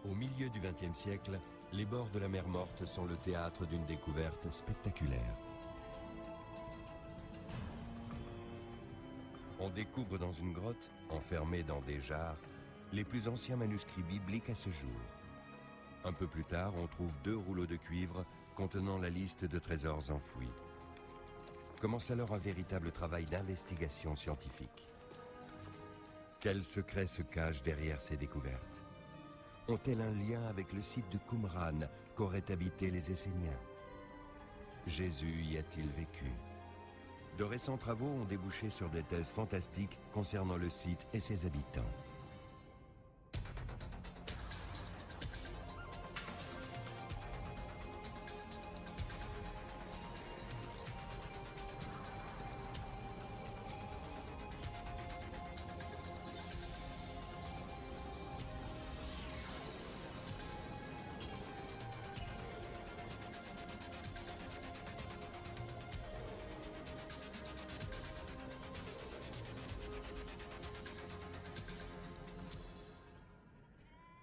Au milieu du XXe siècle, les bords de la mer Morte sont le théâtre d'une découverte spectaculaire. On découvre dans une grotte, enfermée dans des jarres, les plus anciens manuscrits bibliques à ce jour. Un peu plus tard, on trouve 2 rouleaux de cuivre contenant la liste de trésors enfouis. Commence alors un véritable travail d'investigation scientifique. Quels secrets se cachent derrière ces découvertes? Ont-elles un lien avec le site de Qumran qu'auraient habité les Esséniens? Jésus y a-t-il vécu? De récents travaux ont débouché sur des thèses fantastiques concernant le site et ses habitants.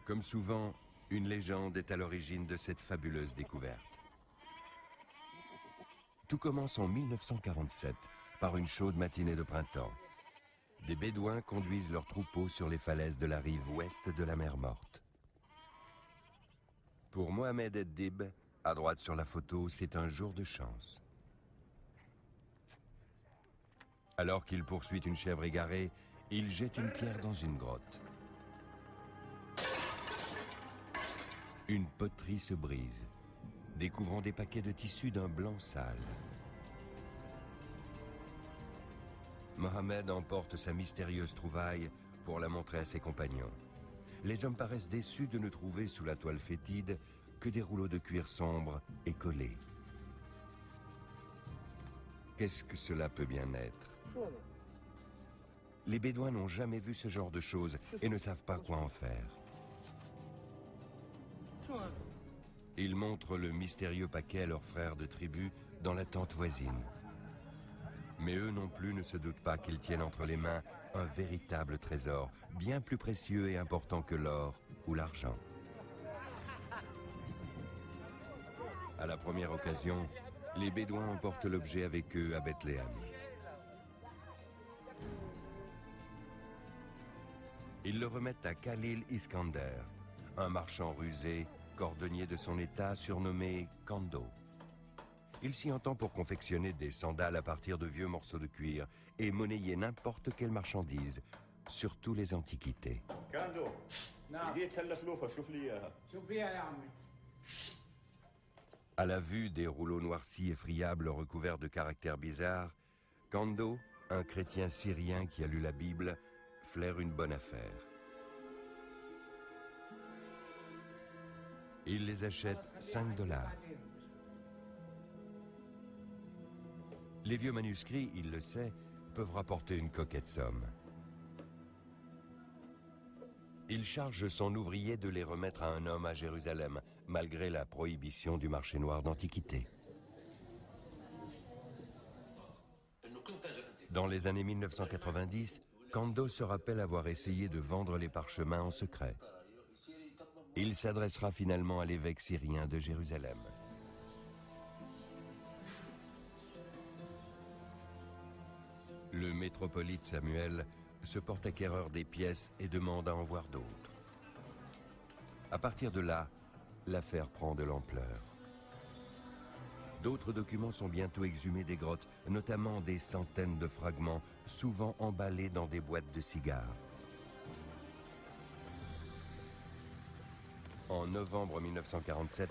Comme souvent, une légende est à l'origine de cette fabuleuse découverte. Tout commence en 1947, par une chaude matinée de printemps. Des Bédouins conduisent leurs troupeaux sur les falaises de la rive ouest de la mer Morte. Pour Mohamed Eddib, à droite sur la photo, c'est un jour de chance. Alors qu'il poursuit une chèvre égarée, il jette une pierre dans une grotte. Une poterie se brise, découvrant des paquets de tissus d'un blanc sale. Mohamed emporte sa mystérieuse trouvaille pour la montrer à ses compagnons. Les hommes paraissent déçus de ne trouver sous la toile fétide que des rouleaux de cuir sombre et collés. Qu'est-ce que cela peut bien être? Les Bédouins n'ont jamais vu ce genre de choses et ne savent pas quoi en faire. Ils montrent le mystérieux paquet à leurs frères de tribu dans la tente voisine. Mais eux non plus ne se doutent pas qu'ils tiennent entre les mains un véritable trésor, bien plus précieux et important que l'or ou l'argent. À la première occasion, les Bédouins emportent l'objet avec eux à Bethléem. Ils le remettent à Khalil Iskander, un marchand rusé, cordonnier de son état surnommé Kando. Il s'y entend pour confectionner des sandales à partir de vieux morceaux de cuir et monnayer n'importe quelle marchandise, surtout les antiquités. À la vue des rouleaux noircis effrayables recouverts de caractères bizarres, Kando, un chrétien syrien qui a lu la Bible, flaire une bonne affaire. Il les achète 5 $. Les vieux manuscrits, il le sait, peuvent rapporter une coquette somme. Il charge son ouvrier de les remettre à un homme à Jérusalem, malgré la prohibition du marché noir d'antiquités. Dans les années 1990, Kando se rappelle avoir essayé de vendre les parchemins en secret. Il s'adressera finalement à l'évêque syrien de Jérusalem. Le métropolite Samuel se porte acquéreur des pièces et demande à en voir d'autres. À partir de là, l'affaire prend de l'ampleur. D'autres documents sont bientôt exhumés des grottes, notamment des centaines de fragments, souvent emballés dans des boîtes de cigares. En novembre 1947,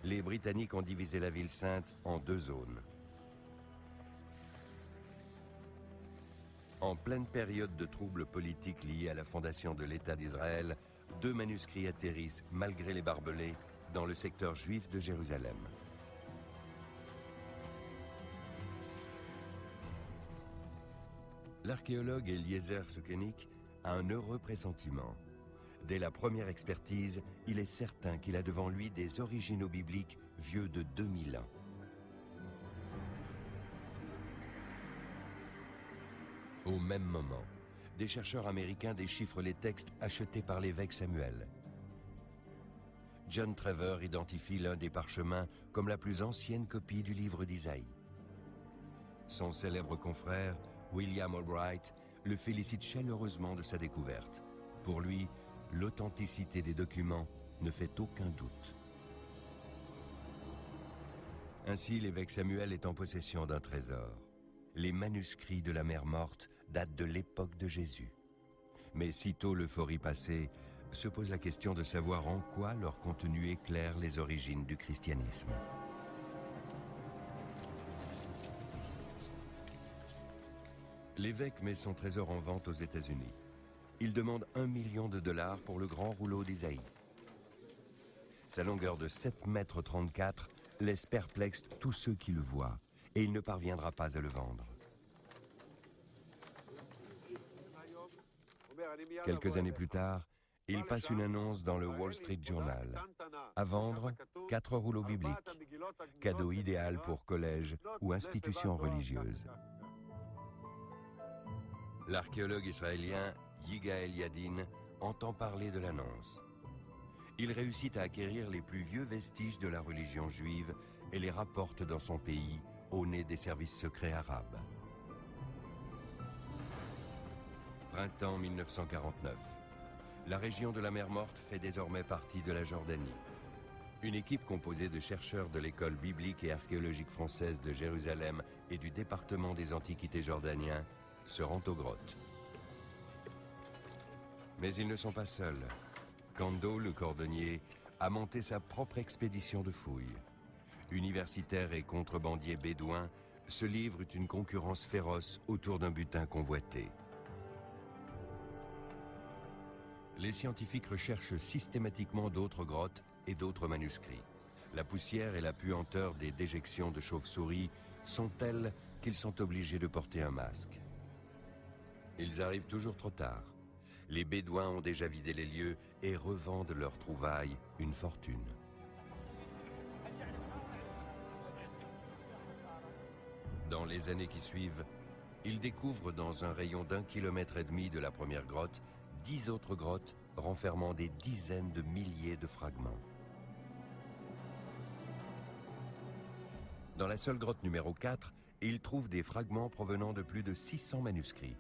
les Britanniques ont divisé la ville sainte en 2 zones. En pleine période de troubles politiques liés à la fondation de l'État d'Israël, 2 manuscrits atterrissent, malgré les barbelés, dans le secteur juif de Jérusalem. L'archéologue Eliezer Sukenik a un heureux pressentiment. Dès la première expertise, il est certain qu'il a devant lui des originaux bibliques vieux de 2000 ans. Au même moment, des chercheurs américains déchiffrent les textes achetés par l'évêque Samuel. John Trevor identifie l'un des parchemins comme la plus ancienne copie du livre d'Isaïe. Son célèbre confrère, William Albright, le félicite chaleureusement de sa découverte. Pour lui, l'authenticité des documents ne fait aucun doute. Ainsi, l'évêque Samuel est en possession d'un trésor. Les manuscrits de la mer Morte datent de l'époque de Jésus. Mais sitôt l'euphorie passée, se pose la question de savoir en quoi leur contenu éclaire les origines du christianisme. L'évêque met son trésor en vente aux États-Unis. Il demande $1 million pour le grand rouleau d'Isaïe. Sa longueur de 7,34 m laisse perplexe tous ceux qui le voient, et il ne parviendra pas à le vendre. Quelques années plus tard, il passe une annonce dans le Wall Street Journal. À vendre 4 rouleaux bibliques, cadeau idéal pour collèges ou institutions religieuses. L'archéologue israélien Yigael Yadin entend parler de l'annonce. Il réussit à acquérir les plus vieux vestiges de la religion juive et les rapporte dans son pays au nez des services secrets arabes. Printemps 1949. La région de la mer Morte fait désormais partie de la Jordanie. Une équipe composée de chercheurs de l'école biblique et archéologique française de Jérusalem et du département des antiquités jordanien se rend aux grottes. Mais ils ne sont pas seuls. Kando, le cordonnier, a monté sa propre expédition de fouilles. Universitaires et contrebandiers bédouins se livrent une concurrence féroce autour d'un butin convoité. Les scientifiques recherchent systématiquement d'autres grottes et d'autres manuscrits. La poussière et la puanteur des déjections de chauves-souris sont telles qu'ils sont obligés de porter un masque. Ils arrivent toujours trop tard. Les Bédouins ont déjà vidé les lieux et revendent leurs trouvailles une fortune. Dans les années qui suivent, ils découvrent dans un rayon d'1,5 km de la première grotte 10 autres grottes renfermant des dizaines de milliers de fragments. Dans la seule grotte numéro 4, ils trouvent des fragments provenant de plus de 600 manuscrits.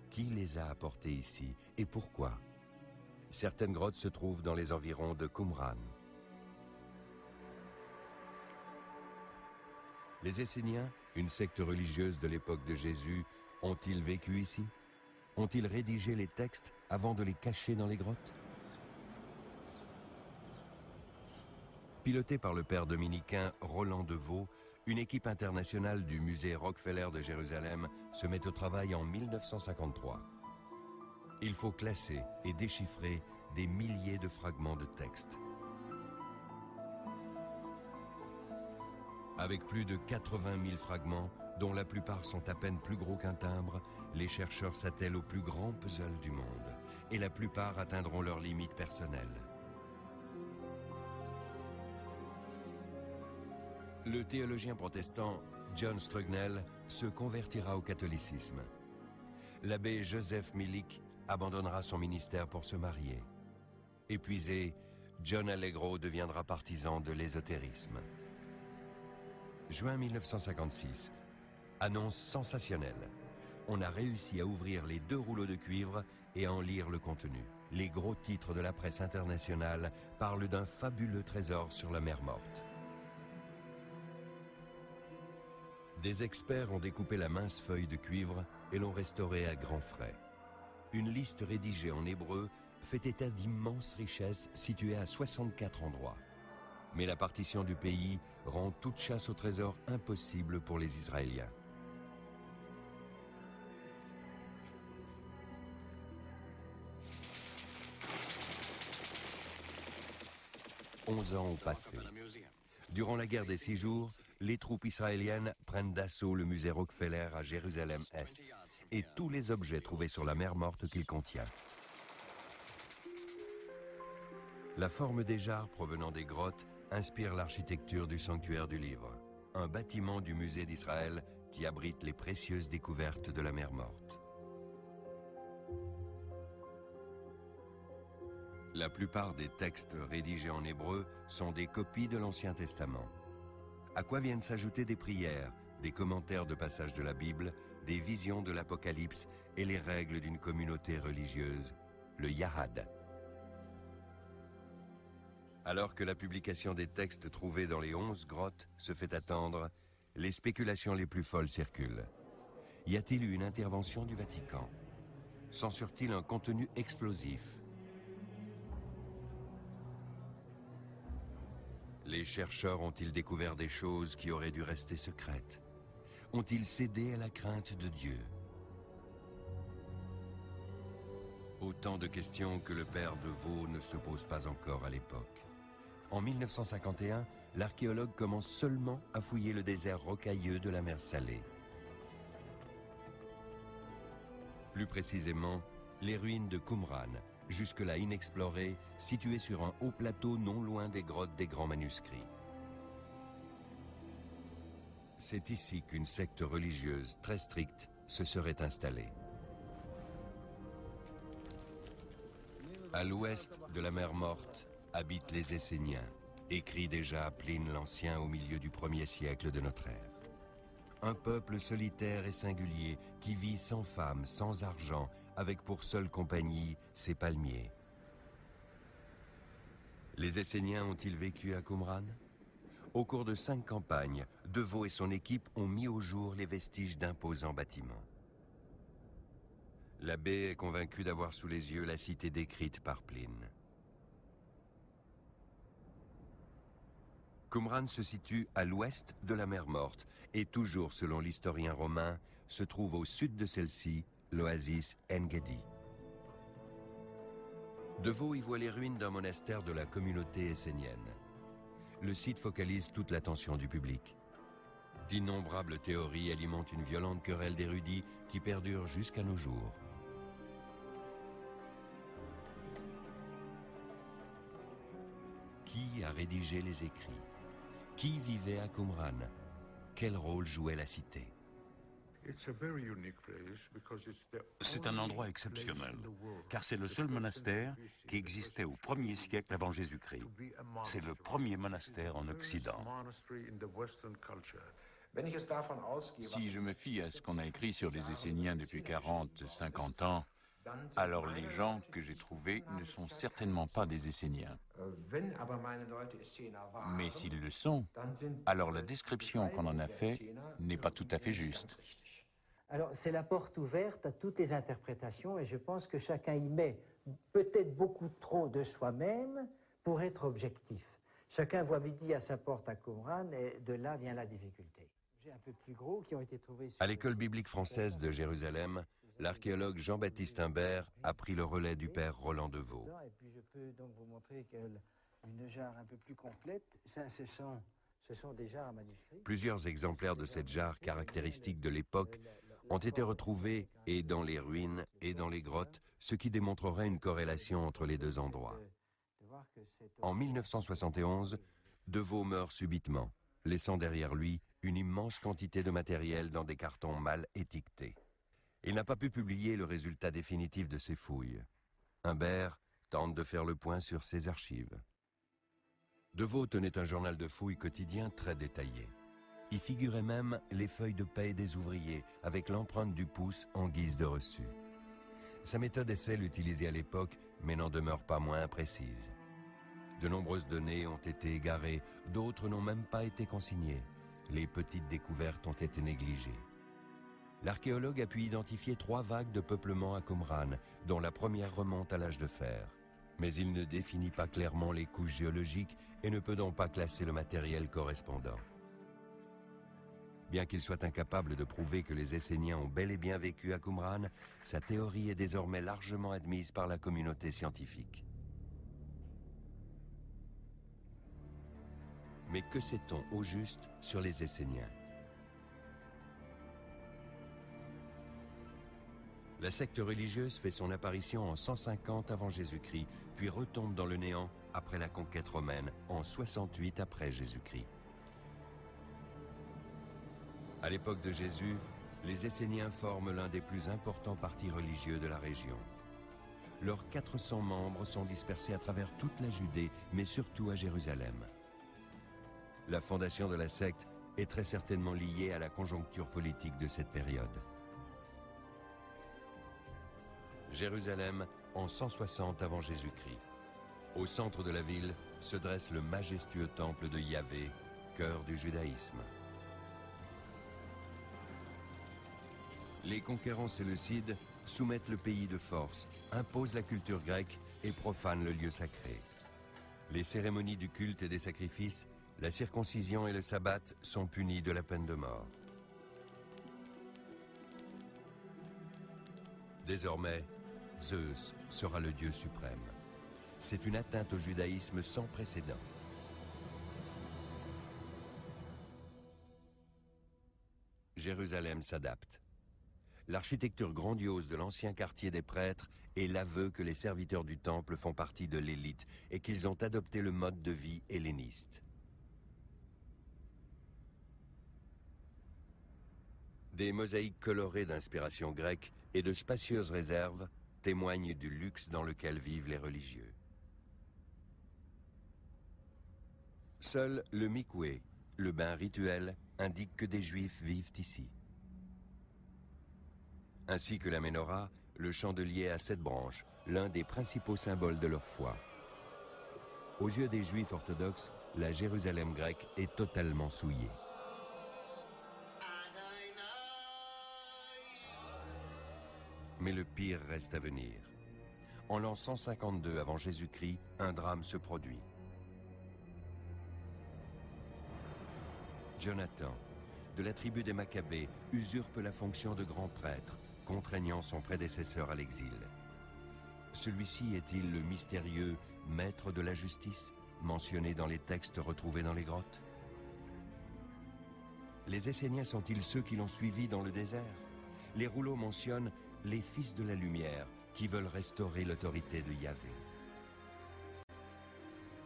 Qui les a apportés ici et pourquoi? Certaines grottes se trouvent dans les environs de Qumran. Les Esséniens, une secte religieuse de l'époque de Jésus, ont-ils vécu ici? Ont-ils rédigé les textes avant de les cacher dans les grottes? Pilotée par le père dominicain Roland Deveau, une équipe internationale du musée Rockefeller de Jérusalem se met au travail en 1953. Il faut classer et déchiffrer des milliers de fragments de textes. Avec plus de 80 000 fragments, dont la plupart sont à peine plus gros qu'un timbre, les chercheurs s'attellent au plus grand puzzle du monde, et la plupart atteindront leurs limites personnelles. Le théologien protestant John Strugnell se convertira au catholicisme. L'abbé Joseph Milik abandonnera son ministère pour se marier. Épuisé, John Allegro deviendra partisan de l'ésotérisme. Juin 1956. Annonce sensationnelle. On a réussi à ouvrir les 2 rouleaux de cuivre et à en lire le contenu. Les gros titres de la presse internationale parlent d'un fabuleux trésor sur la mer Morte. Des experts ont découpé la mince feuille de cuivre et l'ont restaurée à grands frais. Une liste rédigée en hébreu fait état d'immenses richesses situées à 64 endroits. Mais la partition du pays rend toute chasse au trésor impossible pour les Israéliens. « 11 ans ont passé. Durant la guerre des 6 jours, les troupes israéliennes prennent d'assaut le musée Rockefeller à Jérusalem-Est et tous les objets trouvés sur la mer Morte qu'il contient. La forme des jarres provenant des grottes inspire l'architecture du sanctuaire du livre, un bâtiment du musée d'Israël qui abrite les précieuses découvertes de la mer Morte. La plupart des textes rédigés en hébreu sont des copies de l'Ancien Testament. À quoi viennent s'ajouter des prières, des commentaires de passages de la Bible, des visions de l'Apocalypse et les règles d'une communauté religieuse, le Yahad. Alors que la publication des textes trouvés dans les 11 grottes se fait attendre, les spéculations les plus folles circulent. Y a-t-il eu une intervention du Vatican? Censure-t-il un contenu explosif? Les chercheurs ont-ils découvert des choses qui auraient dû rester secrètes? Ont-ils cédé à la crainte de Dieu? Autant de questions que le père de Vaux ne se pose pas encore à l'époque. En 1951, l'archéologue commence seulement à fouiller le désert rocailleux de la mer Salée. Plus précisément, les ruines de Qumran, jusque-là inexplorées, situées sur un haut plateau non loin des grottes des grands manuscrits. C'est ici qu'une secte religieuse très stricte se serait installée. À l'ouest de la mer Morte habitent les Esséniens, écrit déjà Pline l'Ancien au milieu du 1er siècle de notre ère. Un peuple solitaire et singulier qui vit sans femme, sans argent, avec pour seule compagnie ses palmiers. Les Esséniens ont-ils vécu à Qumran? Au cours de 5 campagnes, De Vaux et son équipe ont mis au jour les vestiges d'imposants bâtiments. L'abbé est convaincu d'avoir sous les yeux la cité décrite par Pline. Qumran se situe à l'ouest de la mer Morte et toujours selon l'historien romain, se trouve au sud de celle-ci, l'oasis En-Gedi. De Vaux y voit les ruines d'un monastère de la communauté essénienne. Le site focalise toute l'attention du public. D'innombrables théories alimentent une violente querelle d'érudits qui perdure jusqu'à nos jours. Qui a rédigé les écrits? Qui vivait à Qumran? Quel rôle jouait la cité? C'est un endroit exceptionnel, car c'est le seul monastère qui existait au 1er siècle avant Jésus-Christ. C'est le premier monastère en Occident. Si je me fie à ce qu'on a écrit sur les Esséniens depuis 40, 50 ans, alors les gens que j'ai trouvés ne sont certainement pas des Esséniens. Mais s'ils le sont, alors la description qu'on en a faite n'est pas tout à fait juste. Alors, c'est la porte ouverte à toutes les interprétations et je pense que chacun y met peut-être beaucoup trop de soi-même pour être objectif. Chacun voit midi à sa porte à Qumran et de là vient la difficulté. J'ai un peu plus gros qui ont été trouvés sur À l'école biblique française de Jérusalem, l'archéologue Jean-Baptiste Imbert a pris le relais du père Roland De Vaux. Et puis je peux donc vous montrer une jarre un peu plus complète. Ça, ce sont des jarres à manuscrits. Plusieurs exemplaires de cette jarre caractéristique de l'époque ont été retrouvés et dans les ruines et dans les grottes, ce qui démontrerait une corrélation entre les deux endroits. En 1971, De Vaux meurt subitement, laissant derrière lui une immense quantité de matériel dans des cartons mal étiquetés. Il n'a pas pu publier le résultat définitif de ses fouilles. Imbert tente de faire le point sur ses archives. De Vaux tenait un journal de fouilles quotidien très détaillé. Y figuraient même les feuilles de paie des ouvriers avec l'empreinte du pouce en guise de reçu. Sa méthode est celle utilisée à l'époque, mais n'en demeure pas moins imprécise. De nombreuses données ont été égarées, d'autres n'ont même pas été consignées. Les petites découvertes ont été négligées. L'archéologue a pu identifier 3 vagues de peuplement à Qumran, dont la première remonte à l'âge de fer. Mais il ne définit pas clairement les couches géologiques et ne peut donc pas classer le matériel correspondant. Bien qu'il soit incapable de prouver que les Esséniens ont bel et bien vécu à Qumran, sa théorie est désormais largement admise par la communauté scientifique. Mais que sait-on au juste sur les Esséniens? La secte religieuse fait son apparition en 150 avant Jésus-Christ, puis retombe dans le néant après la conquête romaine en 68 après Jésus-Christ. À l'époque de Jésus, les Esséniens forment l'un des plus importants partis religieux de la région. Leurs 400 membres sont dispersés à travers toute la Judée, mais surtout à Jérusalem. La fondation de la secte est très certainement liée à la conjoncture politique de cette période. Jérusalem en 160 avant Jésus-Christ. Au centre de la ville se dresse le majestueux temple de Yahvé, cœur du judaïsme. Les conquérants séleucides soumettent le pays de force, imposent la culture grecque et profanent le lieu sacré. Les cérémonies du culte et des sacrifices, la circoncision et le sabbat sont punis de la peine de mort. Désormais, Zeus sera le Dieu suprême. C'est une atteinte au judaïsme sans précédent. Jérusalem s'adapte. L'architecture grandiose de l'ancien quartier des prêtres est l'aveu que les serviteurs du temple font partie de l'élite et qu'ils ont adopté le mode de vie helléniste. Des mosaïques colorées d'inspiration grecque et de spacieuses réserves témoignent du luxe dans lequel vivent les religieux. Seul le mikvé, le bain rituel, indique que des Juifs vivent ici. Ainsi que la menorah, le chandelier à 7 branches, l'un des principaux symboles de leur foi. Aux yeux des Juifs orthodoxes, la Jérusalem grecque est totalement souillée. Mais le pire reste à venir. En l'an 152 avant Jésus-Christ, un drame se produit. Jonathan, de la tribu des Maccabées, usurpe la fonction de grand prêtre, contraignant son prédécesseur à l'exil. Celui-ci est-il le mystérieux maître de la justice, mentionné dans les textes retrouvés dans les grottes? Les Esséniens sont-ils ceux qui l'ont suivi dans le désert? Les rouleaux mentionnent les fils de la lumière qui veulent restaurer l'autorité de Yahvé.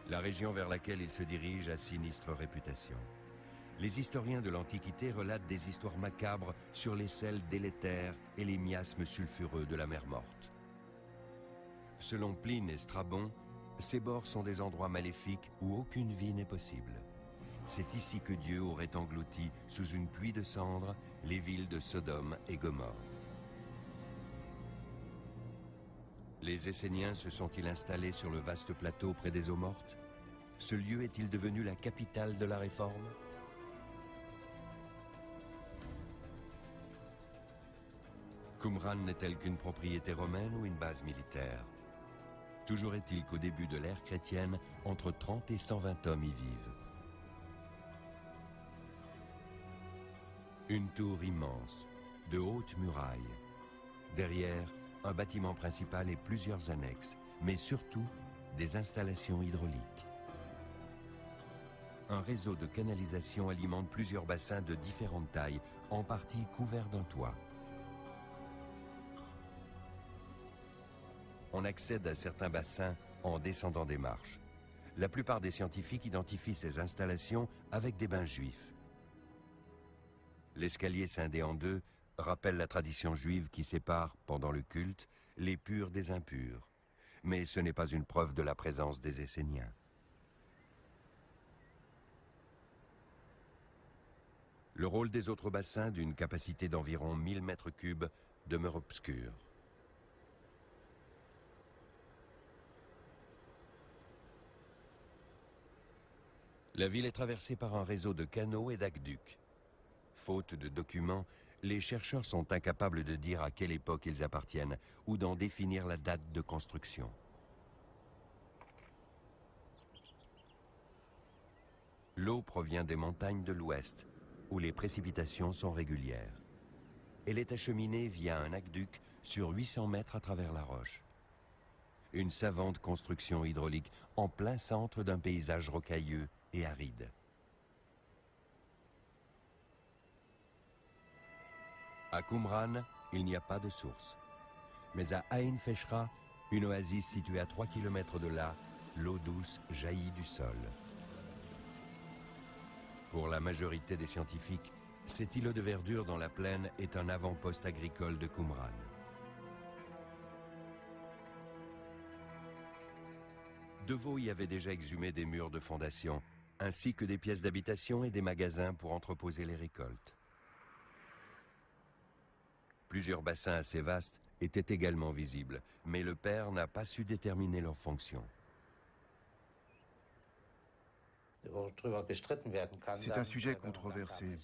La région vers laquelle il se dirige a sinistre réputation. Les historiens de l'Antiquité relatent des histoires macabres sur les sels délétères et les miasmes sulfureux de la mer Morte. Selon Pline et Strabon, ces bords sont des endroits maléfiques où aucune vie n'est possible. C'est ici que Dieu aurait englouti, sous une pluie de cendres, les villes de Sodome et Gomorrhe. Les Esséniens se sont-ils installés sur le vaste plateau près des eaux mortes? Ce lieu est-il devenu la capitale de la Réforme? Qumran n'est-elle qu'une propriété romaine ou une base militaire? Toujours est-il qu'au début de l'ère chrétienne, entre 30 et 120 hommes y vivent. Une tour immense, de hautes murailles. Derrière, un bâtiment principal et plusieurs annexes, mais surtout des installations hydrauliques. Un réseau de canalisation alimente plusieurs bassins de différentes tailles, en partie couverts d'un toit. On accède à certains bassins en descendant des marches. La plupart des scientifiques identifient ces installations avec des bains juifs. L'escalier scindé en deux rappelle la tradition juive qui sépare, pendant le culte, les purs des impurs. Mais ce n'est pas une preuve de la présence des Esséniens. Le rôle des autres bassins, d'une capacité d'environ 1000 mètres cubes, demeure obscur. La ville est traversée par un réseau de canaux et d'aqueducs. Faute de documents, les chercheurs sont incapables de dire à quelle époque ils appartiennent ou d'en définir la date de construction. L'eau provient des montagnes de l'ouest, où les précipitations sont régulières. Elle est acheminée via un aqueduc sur 800 mètres à travers la roche. Une savante construction hydraulique en plein centre d'un paysage rocailleux et aride. À Qumran, il n'y a pas de source. Mais à Ain Feshra, une oasis située à 3 km de là, l'eau douce jaillit du sol. Pour la majorité des scientifiques, cet îlot de verdure dans la plaine est un avant-poste agricole de Qumran. Deveau y avait déjà exhumé des murs de fondation, ainsi que des pièces d'habitation et des magasins pour entreposer les récoltes. Plusieurs bassins assez vastes étaient également visibles, mais le père n'a pas su déterminer leur fonction. C'est un sujet controversé.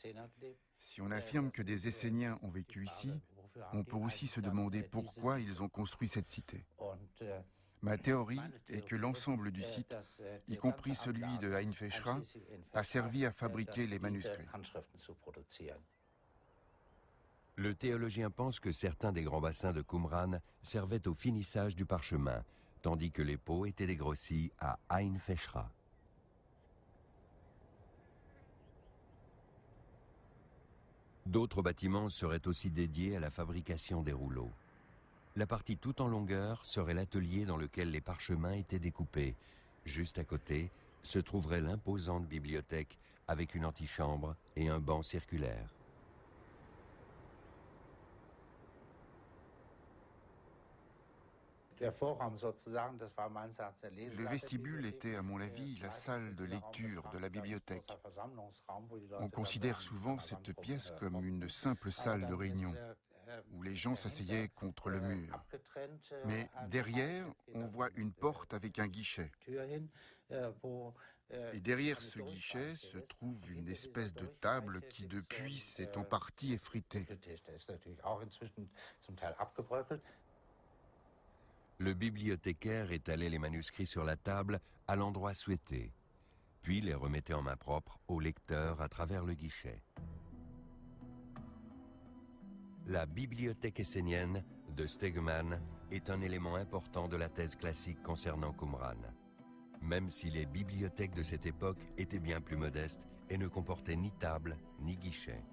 Si on affirme que des Esséniens ont vécu ici, on peut aussi se demander pourquoi ils ont construit cette cité. Ma théorie est que l'ensemble du site, y compris celui de Ain Feshra, a servi à fabriquer les manuscrits. Le théologien pense que certains des grands bassins de Qumran servaient au finissage du parchemin, tandis que les pots étaient dégrossis à Ain Feshra. D'autres bâtiments seraient aussi dédiés à la fabrication des rouleaux. La partie tout en longueur serait l'atelier dans lequel les parchemins étaient découpés. Juste à côté se trouverait l'imposante bibliothèque avec une antichambre et un banc circulaire. Le vestibule était, à mon avis, la salle de lecture de la bibliothèque. On considère souvent cette pièce comme une simple salle de réunion, où les gens s'asseyaient contre le mur. Mais derrière, on voit une porte avec un guichet. Et derrière ce guichet se trouve une espèce de table qui, depuis, s'est en partie effritée. Le bibliothécaire étalait les manuscrits sur la table à l'endroit souhaité, puis les remettait en main propre au lecteur à travers le guichet. La bibliothèque essénienne de Stegeman est un élément important de la thèse classique concernant Qumran, même si les bibliothèques de cette époque étaient bien plus modestes et ne comportaient ni table ni guichet.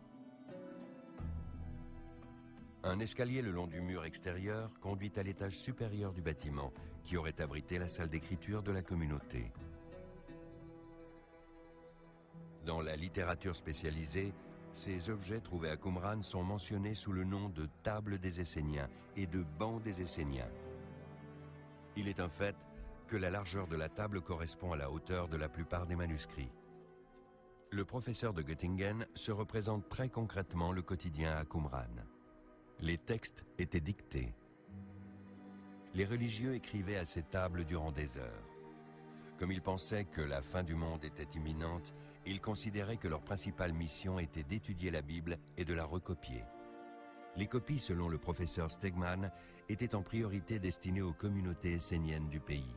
Un escalier le long du mur extérieur conduit à l'étage supérieur du bâtiment, qui aurait abrité la salle d'écriture de la communauté. Dans la littérature spécialisée, ces objets trouvés à Qumran sont mentionnés sous le nom de table des Esséniens et de banc des Esséniens. Il est un fait que la largeur de la table correspond à la hauteur de la plupart des manuscrits. Le professeur de Göttingen se représente très concrètement le quotidien à Qumran. Les textes étaient dictés. Les religieux écrivaient à ces tables durant des heures. Comme ils pensaient que la fin du monde était imminente, ils considéraient que leur principale mission était d'étudier la Bible et de la recopier. Les copies, selon le professeur Stegman, étaient en priorité destinées aux communautés esséniennes du pays.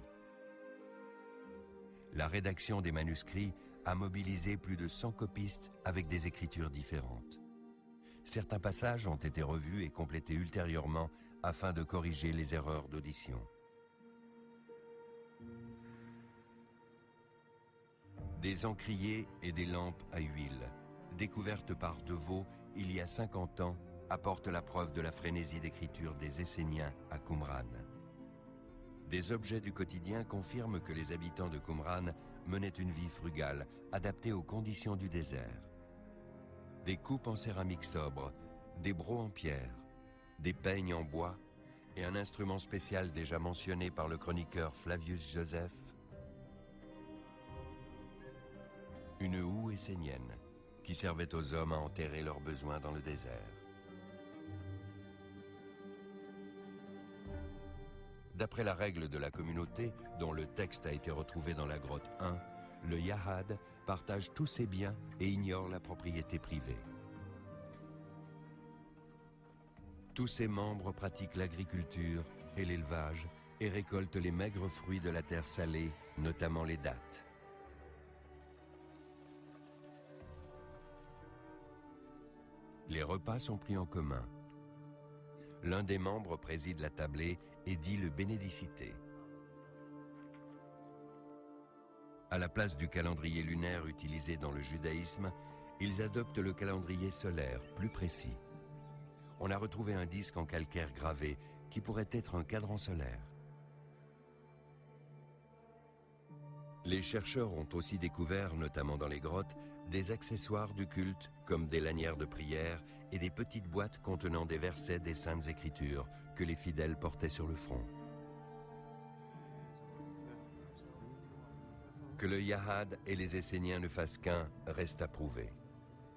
La rédaction des manuscrits a mobilisé plus de 100 copistes avec des écritures différentes. Certains passages ont été revus et complétés ultérieurement afin de corriger les erreurs d'audition. Des encriers et des lampes à huile, découvertes par Deveau il y a 50 ans, apportent la preuve de la frénésie d'écriture des Esséniens à Qumran. Des objets du quotidien confirment que les habitants de Qumran menaient une vie frugale, adaptée aux conditions du désert. Des coupes en céramique sobre, des brocs en pierre, des peignes en bois et un instrument spécial déjà mentionné par le chroniqueur Flavius Joseph, une houe essénienne qui servait aux hommes à enterrer leurs besoins dans le désert. D'après la règle de la communauté, dont le texte a été retrouvé dans la grotte 1, le Yahad partage tous ses biens et ignore la propriété privée. Tous ses membres pratiquent l'agriculture et l'élevage et récoltent les maigres fruits de la terre salée, notamment les dattes. Les repas sont pris en commun. L'un des membres préside la tablée et dit le Bénédicité. À la place du calendrier lunaire utilisé dans le judaïsme, ils adoptent le calendrier solaire, plus précis. On a retrouvé un disque en calcaire gravé qui pourrait être un cadran solaire. Les chercheurs ont aussi découvert, notamment dans les grottes, des accessoires du culte comme des lanières de prière et des petites boîtes contenant des versets des Saintes Écritures que les fidèles portaient sur le front. Que le Yahad et les Esséniens ne fassent qu'un reste à prouver,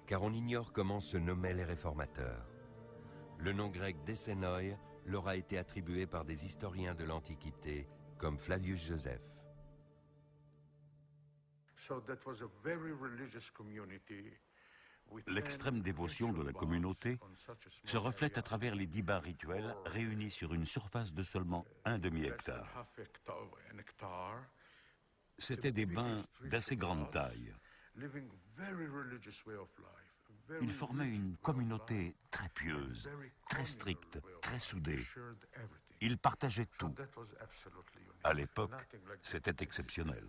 car on ignore comment se nommaient les réformateurs. Le nom grec d'Essénoi leur a été attribué par des historiens de l'Antiquité, comme Flavius Joseph. L'extrême dévotion de la communauté se reflète à travers les 10 bains rituels réunis sur une surface de seulement un demi-hectare. C'étaient des bains d'assez grande taille. Ils formaient une communauté très pieuse, très stricte, très soudée. Ils partageaient tout. À l'époque, c'était exceptionnel.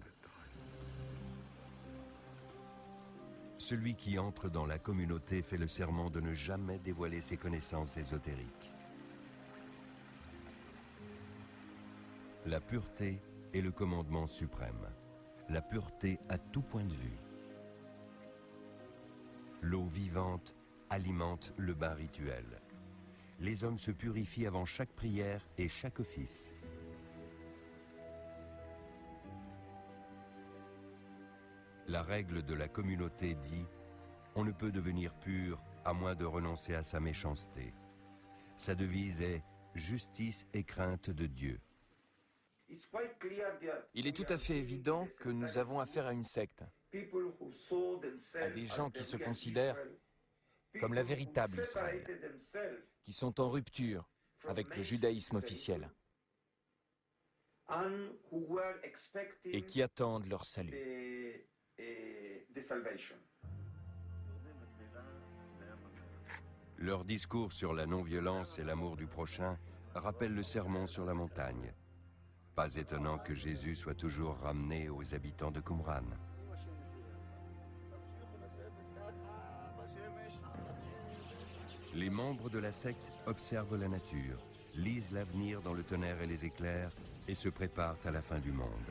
Celui qui entre dans la communauté fait le serment de ne jamais dévoiler ses connaissances ésotériques. La pureté est le commandement suprême. La pureté à tout point de vue. L'eau vivante alimente le bain rituel. Les hommes se purifient avant chaque prière et chaque office. La règle de la communauté dit « On ne peut devenir pur à moins de renoncer à sa méchanceté ». Sa devise est « Justice et crainte de Dieu ». Il est tout à fait évident que nous avons affaire à une secte, à des gens qui se considèrent comme la véritable Israël, qui sont en rupture avec le judaïsme officiel et qui attendent leur salut. Leur discours sur la non-violence et l'amour du prochain rappellent le sermon sur la montagne. Pas étonnant que Jésus soit toujours ramené aux habitants de Qumran. Les membres de la secte observent la nature, lisent l'avenir dans le tonnerre et les éclairs et se préparent à la fin du monde.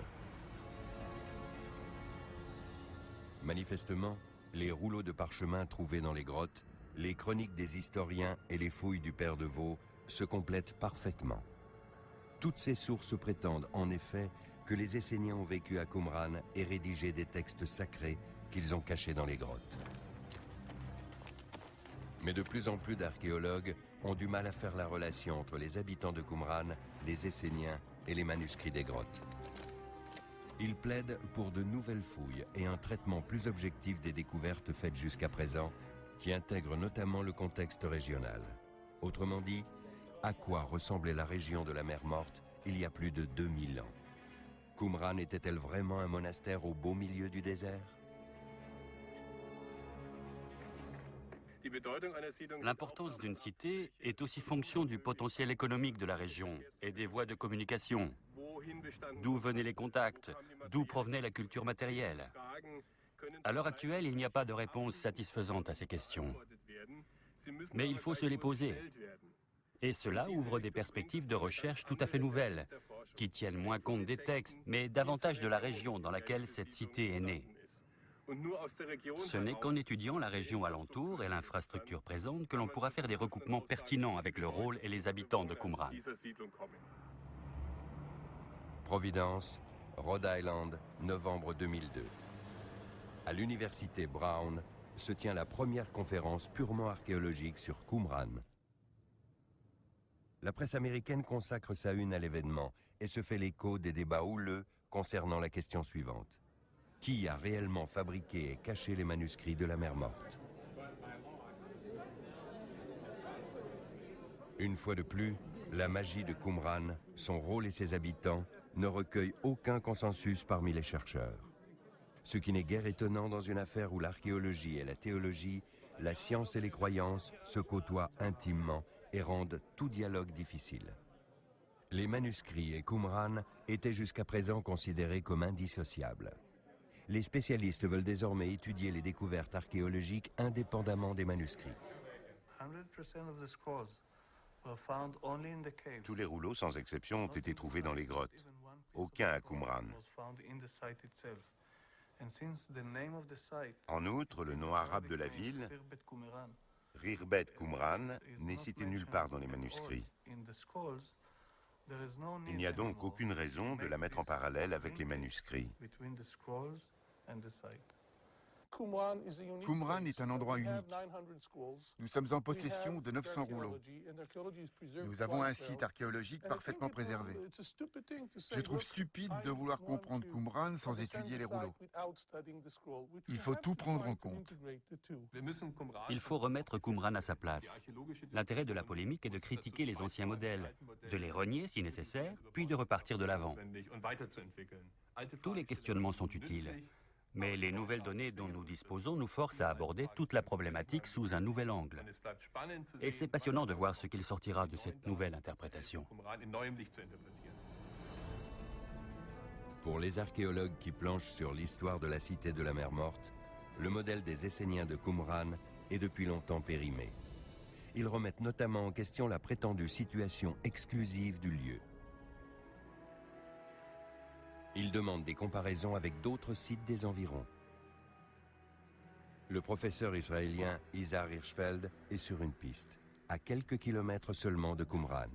Manifestement, les rouleaux de parchemin trouvés dans les grottes, les chroniques des historiens et les fouilles du Père de Vaux se complètent parfaitement. Toutes ces sources prétendent en effet que les Esséniens ont vécu à Qumran et rédigé des textes sacrés qu'ils ont cachés dans les grottes. Mais de plus en plus d'archéologues ont du mal à faire la relation entre les habitants de Qumran, les Esséniens et les manuscrits des grottes. Ils plaident pour de nouvelles fouilles et un traitement plus objectif des découvertes faites jusqu'à présent, qui intègrent notamment le contexte régional. Autrement dit, à quoi ressemblait la région de la mer Morte il y a plus de 2000 ans? Qumran était-elle vraiment un monastère au beau milieu du désert? L'importance d'une cité est aussi fonction du potentiel économique de la région et des voies de communication. D'où venaient les contacts? D'où provenait la culture matérielle? À l'heure actuelle, il n'y a pas de réponse satisfaisante à ces questions. Mais il faut se les poser. Et cela ouvre des perspectives de recherche tout à fait nouvelles, qui tiennent moins compte des textes, mais davantage de la région dans laquelle cette cité est née. Ce n'est qu'en étudiant la région alentour et l'infrastructure présente que l'on pourra faire des recoupements pertinents avec le rôle et les habitants de Qumran. Providence, Rhode Island, novembre 2002. À l'université Brown se tient la première conférence purement archéologique sur Qumran. La presse américaine consacre sa une à l'événement et se fait l'écho des débats houleux concernant la question suivante. Qui a réellement fabriqué et caché les manuscrits de la mer Morte? Une fois de plus, la magie de Qumran, son rôle et ses habitants ne recueillent aucun consensus parmi les chercheurs. Ce qui n'est guère étonnant dans une affaire où l'archéologie et la théologie, la science et les croyances se côtoient intimement et rendent tout dialogue difficile. Les manuscrits et Qumran étaient jusqu'à présent considérés comme indissociables. Les spécialistes veulent désormais étudier les découvertes archéologiques indépendamment des manuscrits. Tous les rouleaux, sans exception, ont été trouvés dans les grottes. Aucun à Qumran. En outre, le nom arabe de la ville, Rirbet Qumran, n'est cité nulle part dans les manuscrits. Il n'y a donc aucune raison de la mettre en parallèle avec les manuscrits. Qumran est un endroit unique. Nous sommes en possession de 900 rouleaux. Nous avons un site archéologique parfaitement préservé. Je trouve stupide de vouloir comprendre Qumran sans étudier les rouleaux. Il faut tout prendre en compte. Il faut remettre Qumran à sa place. L'intérêt de la polémique est de critiquer les anciens modèles, de les renier si nécessaire, puis de repartir de l'avant. Tous les questionnements sont utiles. Mais les nouvelles données dont nous disposons nous forcent à aborder toute la problématique sous un nouvel angle. Et c'est passionnant de voir ce qu'il sortira de cette nouvelle interprétation. Pour les archéologues qui planchent sur l'histoire de la cité de la mer Morte, le modèle des Esséniens de Qumran est depuis longtemps périmé. Ils remettent notamment en question la prétendue situation exclusive du lieu. Ils demandent des comparaisons avec d'autres sites des environs. Le professeur israélien Isar Hirschfeld est sur une piste, à quelques kilomètres seulement de Qumran.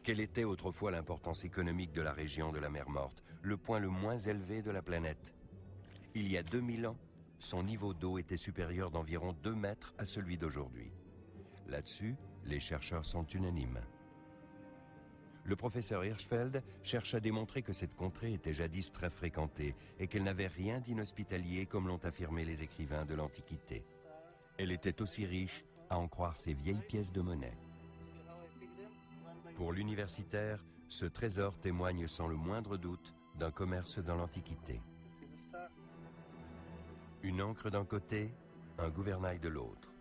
Quelle était autrefois l'importance économique de la région de la mer Morte, le point le moins élevé de la planète? Il y a 2000 ans, son niveau d'eau était supérieur d'environ 2 mètres à celui d'aujourd'hui. Là-dessus, les chercheurs sont unanimes. Le professeur Hirschfeld cherche à démontrer que cette contrée était jadis très fréquentée et qu'elle n'avait rien d'inhospitalier comme l'ont affirmé les écrivains de l'Antiquité. Elle était aussi riche, à en croire ses vieilles pièces de monnaie. Pour l'universitaire, ce trésor témoigne sans le moindre doute d'un commerce dans l'Antiquité. Une ancre d'un côté, un gouvernail de l'autre.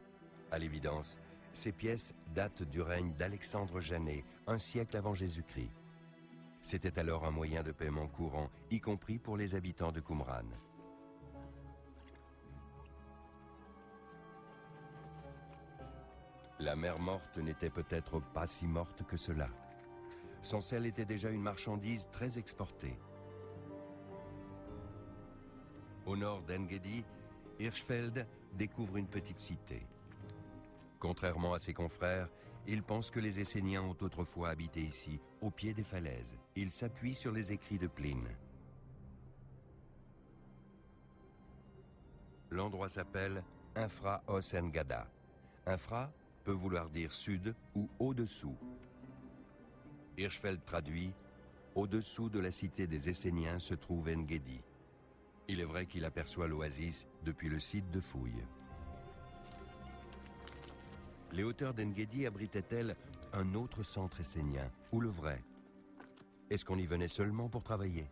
À l'évidence, ces pièces datent du règne d'Alexandre Janet, un siècle avant Jésus-Christ. C'était alors un moyen de paiement courant, y compris pour les habitants de Qumran. La mer Morte n'était peut-être pas si morte que cela. Son sel était déjà une marchandise très exportée. Au nord d'En-Gedi, Hirschfeld découvre une petite cité. Contrairement à ses confrères, il pense que les Esséniens ont autrefois habité ici, au pied des falaises. Il s'appuie sur les écrits de Pline. L'endroit s'appelle Infra Os En-Gada. Infra peut vouloir dire sud ou au-dessous. Hirschfeld traduit « Au-dessous de la cité des Esséniens se trouve En-Gedi ». Il est vrai qu'il aperçoit l'oasis depuis le site de fouilles. Les hauteurs d'En-Gedi abritaient-elles un autre centre essénien, ou le vrai? Est-ce qu'on y venait seulement pour travailler?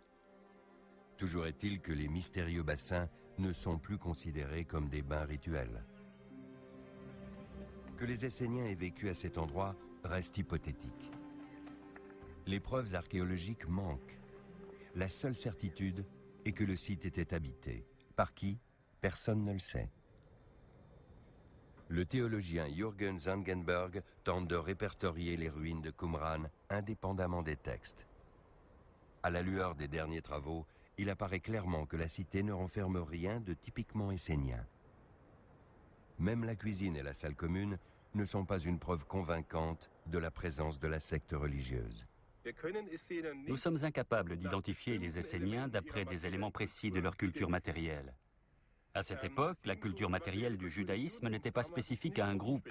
Toujours est-il que les mystérieux bassins ne sont plus considérés comme des bains rituels. Que les Esséniens aient vécu à cet endroit reste hypothétique. Les preuves archéologiques manquent. La seule certitude est que le site était habité. Par qui? Personne ne le sait. Le théologien Jürgen Zangenberg tente de répertorier les ruines de Qumran indépendamment des textes. À la lueur des derniers travaux, il apparaît clairement que la cité ne renferme rien de typiquement essénien. Même la cuisine et la salle commune ne sont pas une preuve convaincante de la présence de la secte religieuse. Nous sommes incapables d'identifier les Esséniens d'après des éléments précis de leur culture matérielle. À cette époque, la culture matérielle du judaïsme n'était pas spécifique à un groupe.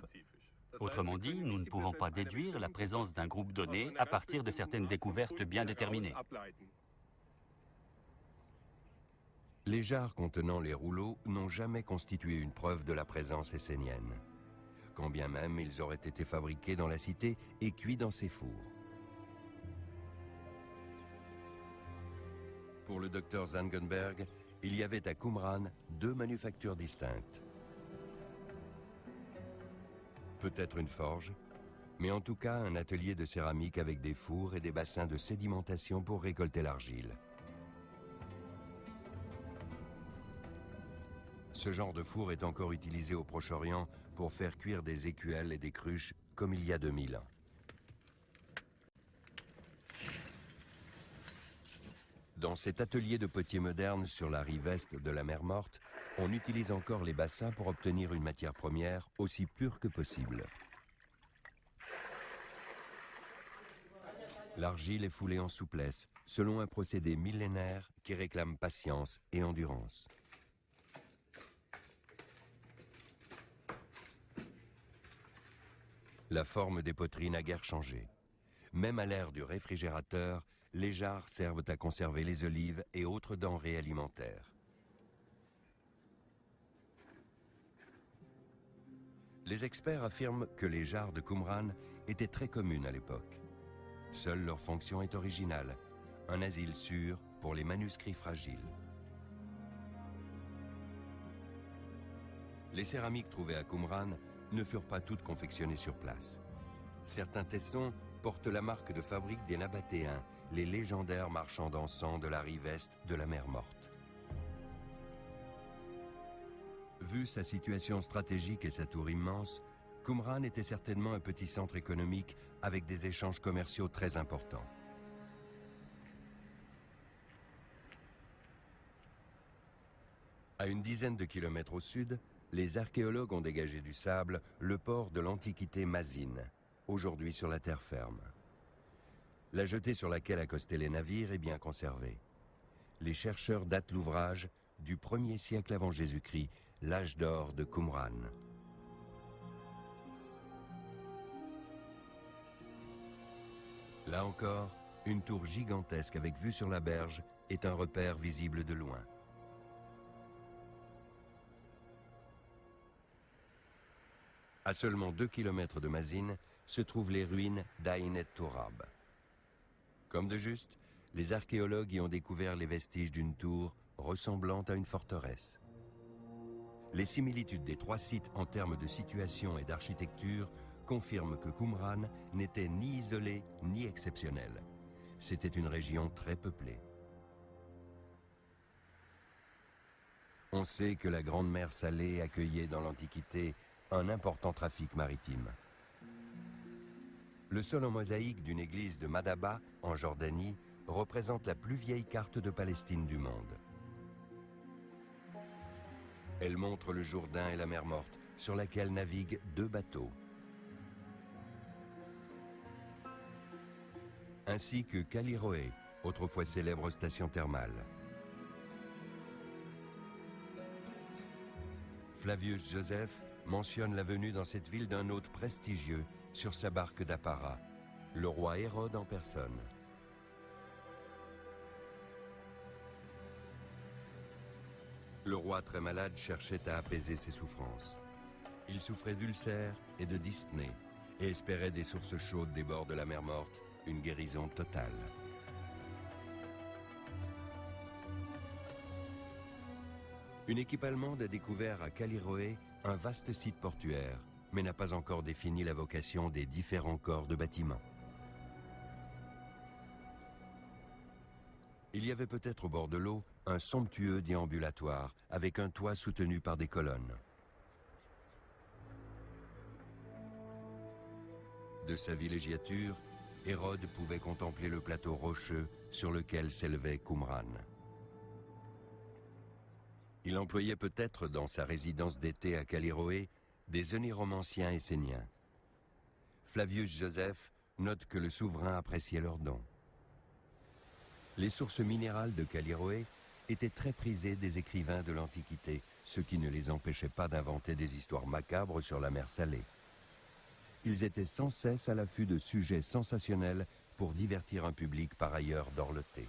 Autrement dit, nous ne pouvons pas déduire la présence d'un groupe donné à partir de certaines découvertes bien déterminées. Les jarres contenant les rouleaux n'ont jamais constitué une preuve de la présence essénienne, quand bien même ils auraient été fabriqués dans la cité et cuits dans ces fours. Pour le docteur Zangenberg, il y avait à Qumran 2 manufactures distinctes. Peut-être une forge, mais en tout cas un atelier de céramique avec des fours et des bassins de sédimentation pour récolter l'argile. Ce genre de four est encore utilisé au Proche-Orient pour faire cuire des écuelles et des cruches comme il y a 2000 ans. Dans cet atelier de potier moderne sur la rive est de la mer Morte, on utilise encore les bassins pour obtenir une matière première aussi pure que possible. L'argile est foulée en souplesse, selon un procédé millénaire qui réclame patience et endurance. La forme des poteries n'a guère changé. Même à l'ère du réfrigérateur, les jarres servent à conserver les olives et autres denrées alimentaires. Les experts affirment que les jarres de Qumran étaient très communes à l'époque. Seule leur fonction est originale, un asile sûr pour les manuscrits fragiles. Les céramiques trouvées à Qumran ne furent pas toutes confectionnées sur place. Certains tessons portent la marque de fabrique des Nabatéens, les légendaires marchands d'encens de la rive est de la mer Morte. Vu sa situation stratégique et sa tour immense, Qumran était certainement un petit centre économique avec des échanges commerciaux très importants. À une dizaine de kilomètres au sud, les archéologues ont dégagé du sable le port de l'antiquité Mazine, aujourd'hui sur la terre ferme. La jetée sur laquelle accostaient les navires est bien conservée. Les chercheurs datent l'ouvrage du 1er siècle avant Jésus-Christ, l'âge d'or de Qumran. Là encore, une tour gigantesque avec vue sur la berge est un repère visible de loin. À seulement 2 kilomètres de Mazine se trouvent les ruines d'Aïn et-Tourab. Comme de juste, les archéologues y ont découvert les vestiges d'une tour ressemblant à une forteresse. Les similitudes des trois sites en termes de situation et d'architecture confirment que Qumran n'était ni isolé ni exceptionnel. C'était une région très peuplée. On sait que la Grande Mer Salée accueillait dans l'Antiquité un important trafic maritime. Le sol en mosaïque d'une église de Madaba, en Jordanie, représente la plus vieille carte de Palestine du monde. Elle montre le Jourdain et la mer Morte, sur laquelle naviguent 2 bateaux. Ainsi que Callirhoé, autrefois célèbre station thermale. Flavius Joseph mentionne la venue dans cette ville d'un hôte prestigieux sur sa barque d'Appara, le roi Hérode en personne. Le roi, très malade, cherchait à apaiser ses souffrances. Il souffrait d'ulcères et de dyspnée et espérait des sources chaudes des bords de la mer Morte une guérison totale. Une équipe allemande a découvert à Callirhoé un vaste site portuaire, mais n'a pas encore défini la vocation des différents corps de bâtiments. Il y avait peut-être au bord de l'eau un somptueux déambulatoire avec un toit soutenu par des colonnes. De sa villégiature, Hérode pouvait contempler le plateau rocheux sur lequel s'élevait Qumran. Il employait peut-être dans sa résidence d'été à Callirhoé des oniromanciens esséniens. Flavius Joseph note que le souverain appréciait leurs dons. Les sources minérales de Callirhoé étaient très prisées des écrivains de l'Antiquité, ce qui ne les empêchait pas d'inventer des histoires macabres sur la mer Salée. Ils étaient sans cesse à l'affût de sujets sensationnels pour divertir un public par ailleurs dorloté.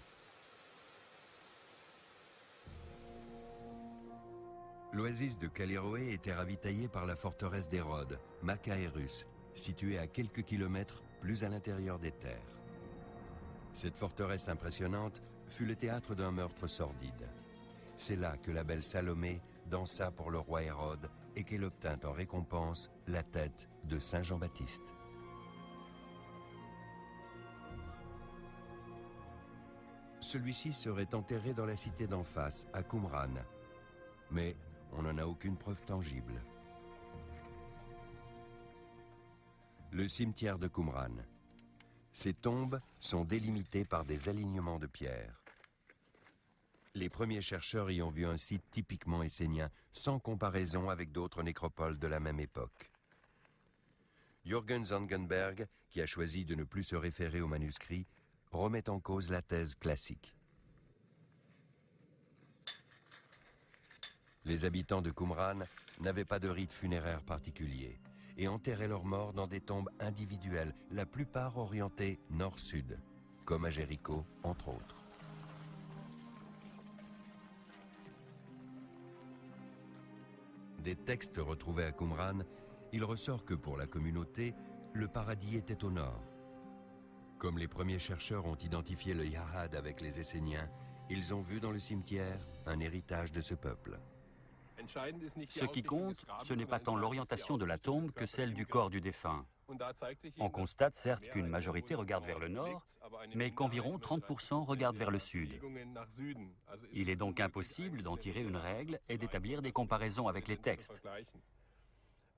L'oasis de Callirhoé était ravitaillée par la forteresse d'Hérode, Machaerus, située à quelques kilomètres plus à l'intérieur des terres. Cette forteresse impressionnante fut le théâtre d'un meurtre sordide. C'est là que la belle Salomé dansa pour le roi Hérode et qu'elle obtint en récompense la tête de Saint Jean-Baptiste. Celui-ci serait enterré dans la cité d'en face, à Qumran, mais on n'en a aucune preuve tangible. Le cimetière de Qumran. Ces tombes sont délimitées par des alignements de pierres. Les premiers chercheurs y ont vu un site typiquement essénien, sans comparaison avec d'autres nécropoles de la même époque. Jürgen Zangenberg, qui a choisi de ne plus se référer aux manuscrits, remet en cause la thèse classique. Les habitants de Qumran n'avaient pas de rite funéraire particulier et enterraient leurs morts dans des tombes individuelles, la plupart orientées nord-sud, comme à Jéricho, entre autres. Des textes retrouvés à Qumran, il ressort que pour la communauté, le paradis était au nord. Comme les premiers chercheurs ont identifié le Yahad avec les Esséniens, ils ont vu dans le cimetière un héritage de ce peuple. Ce qui compte, ce n'est pas tant l'orientation de la tombe que celle du corps du défunt. On constate certes qu'une majorité regarde vers le nord, mais qu'environ 30% regardent vers le sud. Il est donc impossible d'en tirer une règle et d'établir des comparaisons avec les textes.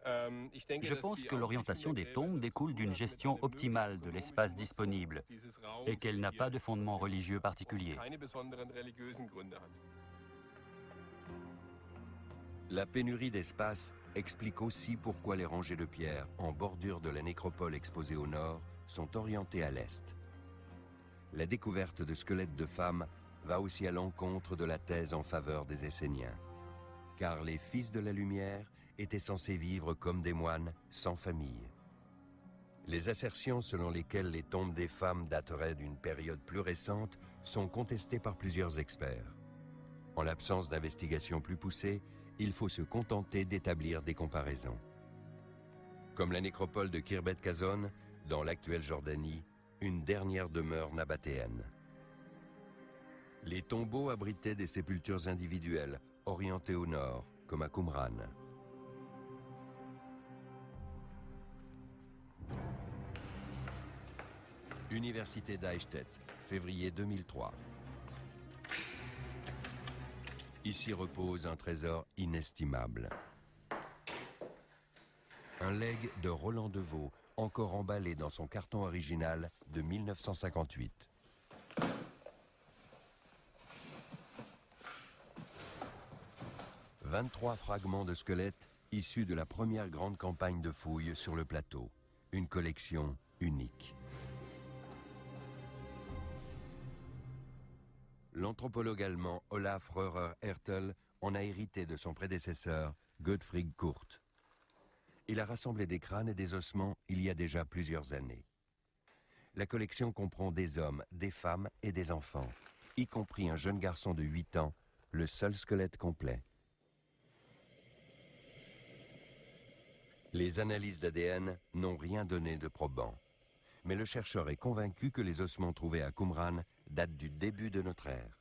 Je pense que l'orientation des tombes découle d'une gestion optimale de l'espace disponible et qu'elle n'a pas de fondement religieux particulier. La pénurie d'espace explique aussi pourquoi les rangées de pierres en bordure de la nécropole exposée au nord sont orientées à l'est. La découverte de squelettes de femmes va aussi à l'encontre de la thèse en faveur des Esséniens, car les fils de la lumière étaient censés vivre comme des moines sans famille. Les assertions selon lesquelles les tombes des femmes dateraient d'une période plus récente sont contestées par plusieurs experts. En l'absence d'investigations plus poussées, il faut se contenter d'établir des comparaisons. Comme la nécropole de Khirbet Kazon, dans l'actuelle Jordanie, une dernière demeure nabatéenne. Les tombeaux abritaient des sépultures individuelles, orientées au nord, comme à Qumran. Université d'Eichstätt, février 2003. Ici repose un trésor inestimable. Un legs de Roland Deveau, encore emballé dans son carton original de 1958. « 23 fragments de squelettes issus de la première grande campagne de fouilles sur le plateau. Une collection unique. » L'anthropologue allemand Olaf Röhrer-Hertel en a hérité de son prédécesseur Gottfried Kurt. Il a rassemblé des crânes et des ossements il y a déjà plusieurs années. La collection comprend des hommes, des femmes et des enfants, y compris un jeune garçon de 8 ans, le seul squelette complet. Les analyses d'ADN n'ont rien donné de probant. Mais le chercheur est convaincu que les ossements trouvés à Qumran datent du début de notre ère.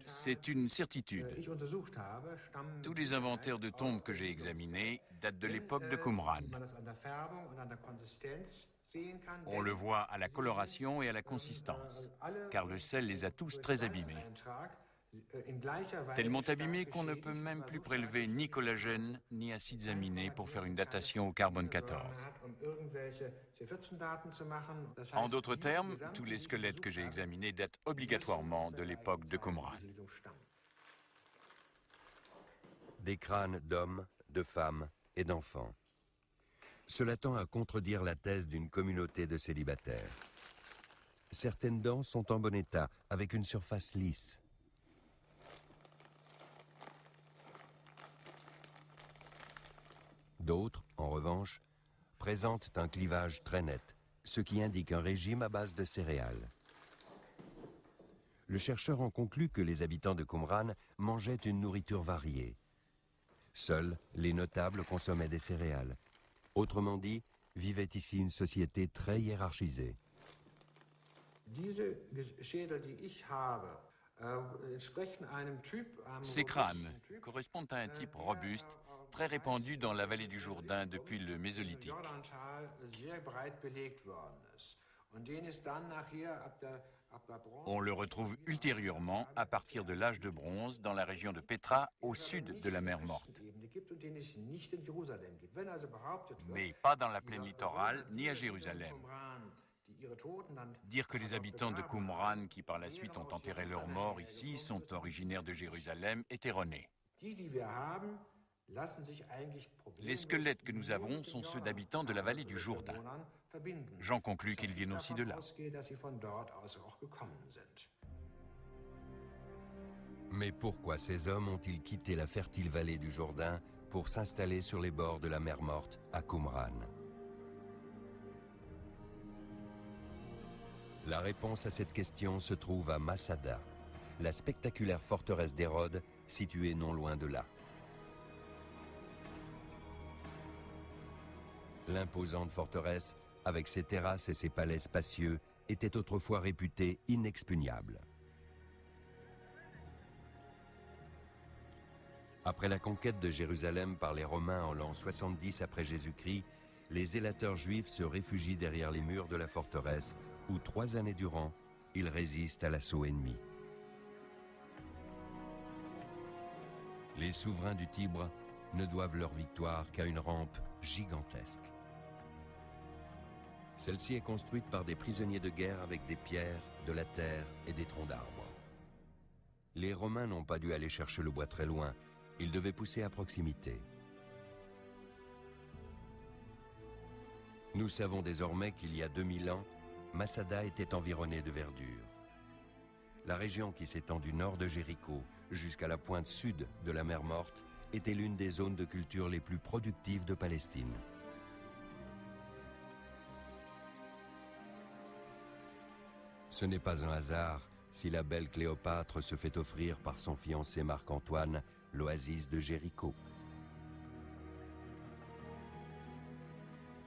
C'est une certitude. Tous les inventaires de tombes que j'ai examinés datent de l'époque de Qumran. On le voit à la coloration et à la consistance, car le sel les a tous très abîmés. Tellement abîmés qu'on ne peut même plus prélever ni collagène ni acides aminés pour faire une datation au carbone 14. En d'autres termes, tous les squelettes que j'ai examinés datent obligatoirement de l'époque de Qumran. Des crânes d'hommes, de femmes et d'enfants. Cela tend à contredire la thèse d'une communauté de célibataires. Certaines dents sont en bon état, avec une surface lisse. D'autres, en revanche, présentent un clivage très net, ce qui indique un régime à base de céréales. Le chercheur en conclut que les habitants de Qumran mangeaient une nourriture variée. Seuls les notables consommaient des céréales. Autrement dit, vivait ici une société très hiérarchisée. Ces crânes correspondent à un type robuste, très répandu dans la vallée du Jourdain depuis le Mésolithique. On le retrouve ultérieurement à partir de l'âge de bronze dans la région de Petra, au sud de la mer Morte. Mais pas dans la plaine littorale, ni à Jérusalem. Dire que les habitants de Qumran, qui par la suite ont enterré leurs morts ici, sont originaires de Jérusalem est erroné. Les squelettes que nous avons sont ceux d'habitants de la vallée du Jourdain. J'en conclus qu'ils viennent aussi de là. Mais pourquoi ces hommes ont-ils quitté la fertile vallée du Jourdain pour s'installer sur les bords de la mer Morte à Qumran? La réponse à cette question se trouve à Masada, la spectaculaire forteresse d'Hérode située non loin de là. L'imposante forteresse, avec ses terrasses et ses palais spacieux, était autrefois réputée inexpugnable. Après la conquête de Jérusalem par les Romains en l'an 70 après Jésus-Christ, les zélateurs juifs se réfugient derrière les murs de la forteresse où 3 années durant, ils résistent à l'assaut ennemi. Les souverains du Tibre ne doivent leur victoire qu'à une rampe gigantesque. Celle-ci est construite par des prisonniers de guerre avec des pierres, de la terre et des troncs d'arbres. Les Romains n'ont pas dû aller chercher le bois très loin, ils devaient pousser à proximité. Nous savons désormais qu'il y a 2000 ans, Masada était environnée de verdure. La région qui s'étend du nord de Jéricho jusqu'à la pointe sud de la mer Morte était l'une des zones de culture les plus productives de Palestine. Ce n'est pas un hasard si la belle Cléopâtre se fait offrir par son fiancé Marc-Antoine l'oasis de Jéricho.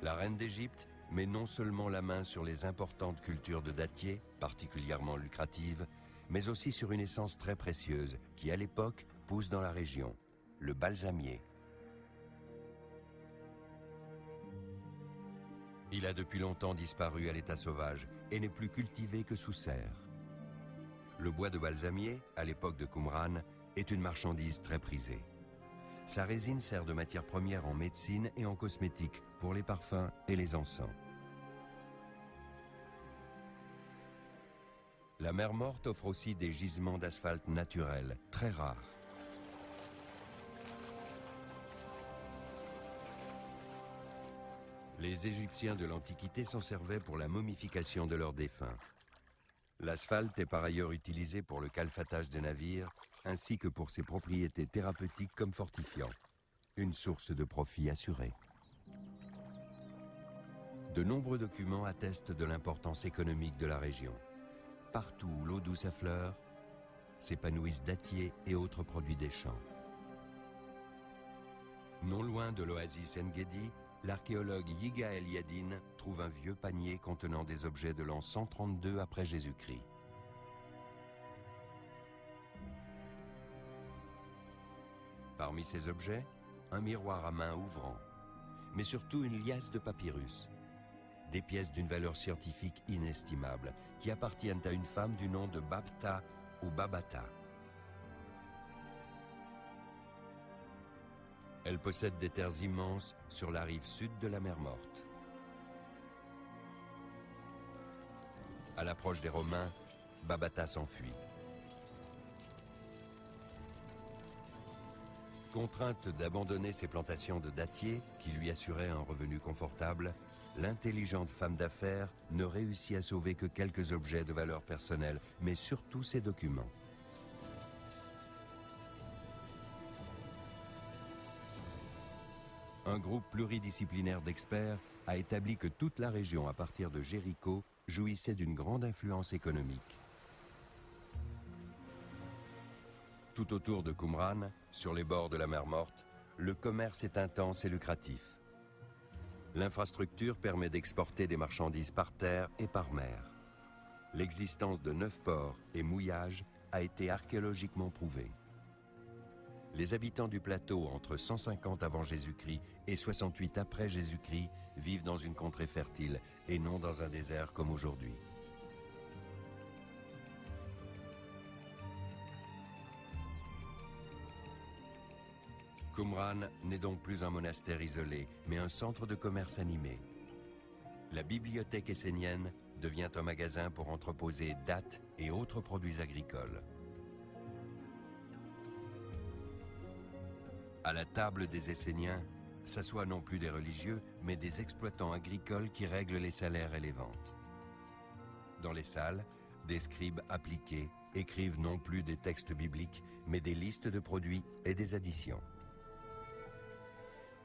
La reine d'Égypte met non seulement la main sur les importantes cultures de dattier, particulièrement lucratives, mais aussi sur une essence très précieuse qui, à l'époque, pousse dans la région, le balsamier. Il a depuis longtemps disparu à l'état sauvage et n'est plus cultivé que sous serre. Le bois de balsamier, à l'époque de Qumran, est une marchandise très prisée. Sa résine sert de matière première en médecine et en cosmétique pour les parfums et les encens. La mer Morte offre aussi des gisements d'asphalte naturel, très rares. Les Égyptiens de l'Antiquité s'en servaient pour la momification de leurs défunts. L'asphalte est par ailleurs utilisé pour le calfatage des navires, ainsi que pour ses propriétés thérapeutiques comme fortifiant. Une source de profit assurée. De nombreux documents attestent de l'importance économique de la région. Partout où l'eau douce affleure, s'épanouissent dattiers et autres produits des champs. Non loin de l'oasis En-Gedi, l'archéologue Yigael Yadin trouve un vieux panier contenant des objets de l'an 132 après Jésus-Christ. Parmi ces objets, un miroir à main ouvrant, mais surtout une liasse de papyrus. Des pièces d'une valeur scientifique inestimable qui appartiennent à une femme du nom de Babta ou Babata. Elle possède des terres immenses sur la rive sud de la mer Morte. À l'approche des Romains, Babata s'enfuit. Contrainte d'abandonner ses plantations de dattiers qui lui assuraient un revenu confortable, l'intelligente femme d'affaires ne réussit à sauver que quelques objets de valeur personnelle, mais surtout ses documents. Un groupe pluridisciplinaire d'experts a établi que toute la région à partir de Jéricho jouissait d'une grande influence économique. Tout autour de Qumran, sur les bords de la mer Morte, le commerce est intense et lucratif. L'infrastructure permet d'exporter des marchandises par terre et par mer. L'existence de 9 ports et mouillages a été archéologiquement prouvée. Les habitants du plateau entre 150 avant Jésus-Christ et 68 après Jésus-Christ vivent dans une contrée fertile et non dans un désert comme aujourd'hui. Qumran n'est donc plus un monastère isolé, mais un centre de commerce animé. La bibliothèque essénienne devient un magasin pour entreposer dattes et autres produits agricoles. À la table des Esséniens, s'assoient non plus des religieux, mais des exploitants agricoles qui règlent les salaires et les ventes. Dans les salles, des scribes appliqués écrivent non plus des textes bibliques, mais des listes de produits et des additions.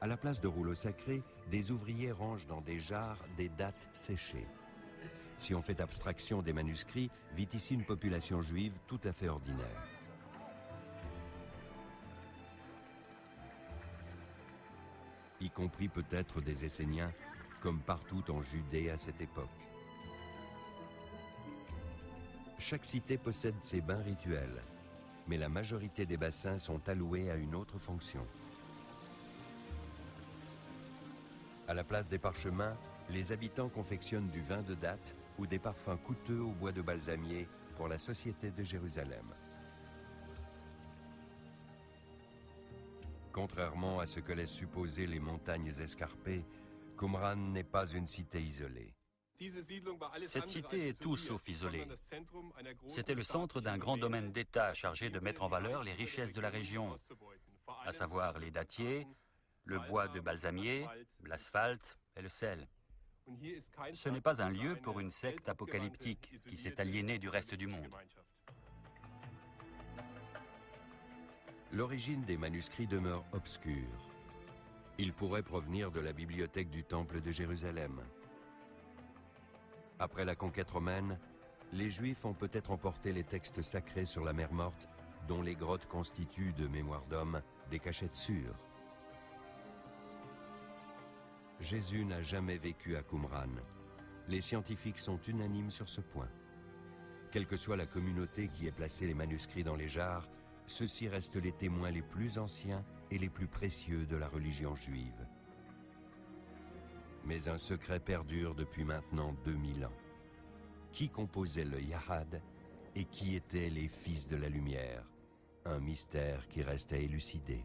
À la place de rouleaux sacrés, des ouvriers rangent dans des jarres des dates séchées. Si on fait abstraction des manuscrits, vit ici une population juive tout à fait ordinaire. Y compris peut-être des Esséniens, comme partout en Judée à cette époque. Chaque cité possède ses bains rituels, mais la majorité des bassins sont alloués à une autre fonction. À la place des parchemins, les habitants confectionnent du vin de date ou des parfums coûteux au bois de balsamier pour la société de Jérusalem. Contrairement à ce que laissent supposer les montagnes escarpées, Qumran n'est pas une cité isolée. Cette cité est tout sauf isolée. C'était le centre d'un grand domaine d'État chargé de mettre en valeur les richesses de la région, à savoir les dattiers, le bois de balsamier, l'asphalte et le sel. Ce n'est pas un lieu pour une secte apocalyptique qui s'est aliénée du reste du monde. L'origine des manuscrits demeure obscure. Ils pourraient provenir de la bibliothèque du Temple de Jérusalem. Après la conquête romaine, les Juifs ont peut-être emporté les textes sacrés sur la mer Morte, dont les grottes constituent, de mémoire d'homme, des cachettes sûres. Jésus n'a jamais vécu à Qumran. Les scientifiques sont unanimes sur ce point. Quelle que soit la communauté qui ait placé les manuscrits dans les jarres, ceux-ci restent les témoins les plus anciens et les plus précieux de la religion juive. Mais un secret perdure depuis maintenant 2000 ans. Qui composait le Yahad et qui étaient les fils de la lumière? Un mystère qui reste à élucider.